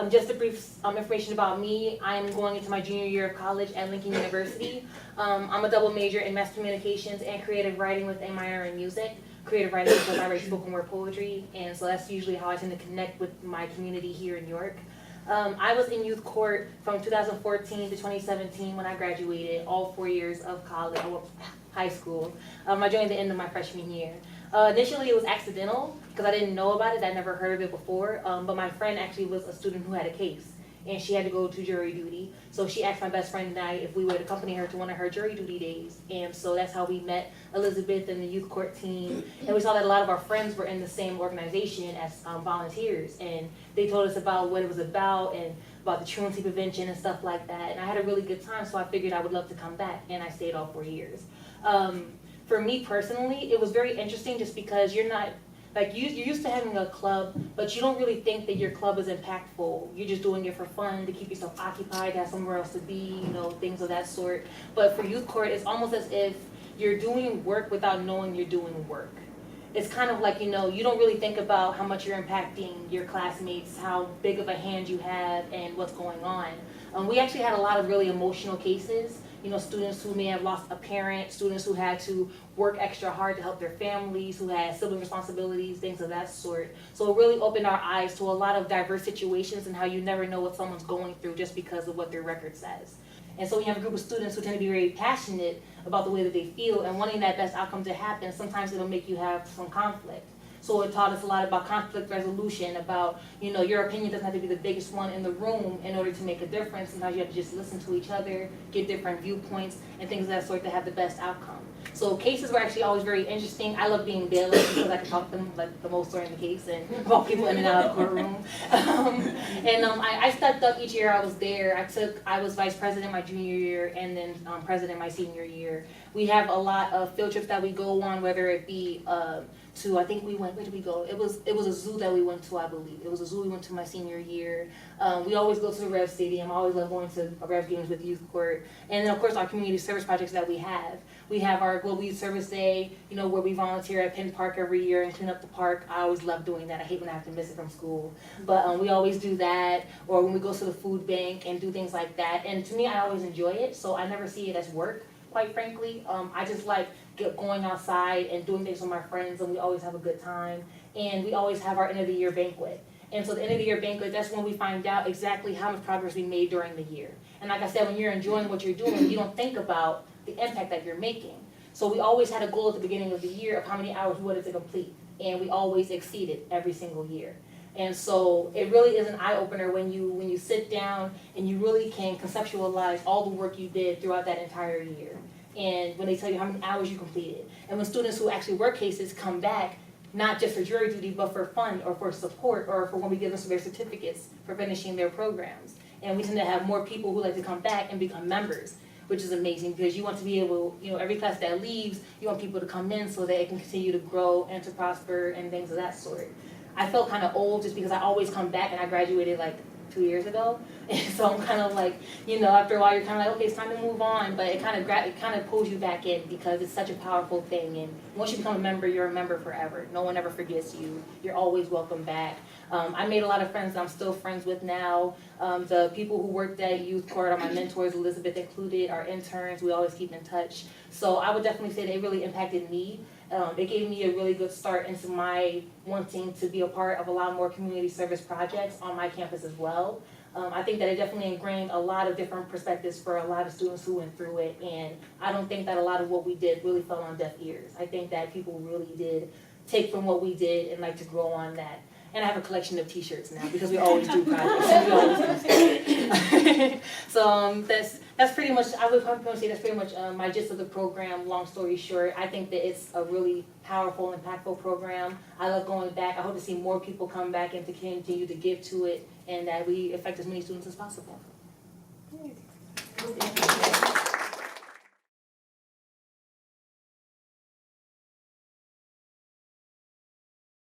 Just a brief information about me. I'm going into my junior year of college at Lincoln University. I'm a double major in mass communications and creative writing with a minor in music. Creative writing because I write spoken word poetry, and so that's usually how I tend to connect with my community here in York. I was in youth court from 2014 to 2017 when I graduated, all 4 years of college, high school. I joined the end of my freshman year. Initially it was accidental because I didn't know about it, I'd never heard of it before, but my friend actually was a student who had a case and she had to go to jury duty. So she asked my best friend and I if we would accompany her to one of her jury duty days. And so that's how we met Elizabeth and the youth court team. And we saw that a lot of our friends were in the same organization as volunteers. And they told us about what it was about and about the truancy prevention and stuff like that. And I had a really good time, so I figured I would love to come back. And I stayed all 4 years. For me personally, it was very interesting just because you're not, like you're used to having a club, but you don't really think that your club is impactful. You're just doing it for fun, to keep yourself occupied, to have somewhere else to be, you know, things of that sort. But for youth court, it's almost as if you're doing work without knowing you're doing work. It's kind of like, you know, you don't really think about how much you're impacting your classmates, how big of a hand you have, and what's going on. We actually had a lot of really emotional cases. You know, students who may have lost a parent, students who had to work extra hard to help their families, who had sibling responsibilities, things of that sort. So it really opened our eyes to a lot of diverse situations and how you never know what someone's going through just because of what their record says. And so when you have a group of students who tend to be very passionate about the way that they feel and wanting that best outcome to happen, sometimes it'll make you have some conflict. So it taught us a lot about conflict resolution, about, you know, your opinion doesn't have to be the biggest one in the room in order to make a difference. Sometimes you have to just listen to each other, get different viewpoints, and things of that sort to have the best outcome. So cases were actually always very interesting. I love being bailiff because I can talk to them like the most during the case and walk people in and out of the courtroom. I stepped up each year I was there. I was vice president my junior year and then president my senior year. We have a lot of field trips that we go on, whether it be to, I think we went, where did we go? It was a zoo that we went to, I believe. It was a zoo we went to my senior year. We always go to the Rev Stadium. I always love going to Rev games with youth court. And then of course our community service projects that we have. We have our Global Youth Service Day, you know, where we volunteer at Penn Park every year and clean up the park. I always love doing that. I hate when I have to miss it from school. But we always do that, or when we go to the food bank and do things like that. And to me, I always enjoy it, so I never see it as work, quite frankly. I just like going outside and doing things with my friends, and we always have a good time. And we always have our end of the year banquet. And so the end of the year banquet, that's when we find out exactly how much progress we made during the year. And like I said, when you're enjoying what you're doing, you don't think about the impact that you're making. So we always had a goal at the beginning of the year of how many hours we wanted to complete. And we always exceeded every single year. And so it really is an eye-opener when you sit down and you really can conceptualize all the work you did throughout that entire year. And when they tell you how many hours you completed. And when students who actually work cases come back, not just for jury duty, but for fun or for support or for when we give them their certificates for finishing their programs. And we tend to have more people who like to come back and become members, which is amazing because you want to be able, you know, every class that leaves, you want people to come in so that it can continue to grow and to prosper and things of that sort. I felt kind of old just because I always come back and I graduated like 2 years ago. And so I'm kind of like, you know, after a while you're kind of like, okay, it's time to move on. But it kind of pulls you back in because it's such a powerful thing. And once you become a member, you're a member forever. No one ever forgets you. You're always welcome back. I made a lot of friends that I'm still friends with now. The people who worked at youth court are my mentors, Elizabeth included, our interns. We always keep in touch. So I would definitely say they really impacted me. It gave me a really good start into my wanting to be a part of a lot more community service projects on my campus as well. I think that it definitely ingrained a lot of different perspectives for a lot of students who went through it, and I don't think that a lot of what we did really fell on deaf ears. I think that people really did take from what we did and like to grow on that. And I have a collection of t-shirts now because we always do projects. And we always do so that's pretty much, I would probably say that's pretty much my gist of the program. Long story short, I think that it's a really powerful, impactful program. I love going back. I hope to see more people come back and to continue to give to it and that we affect as many students as possible.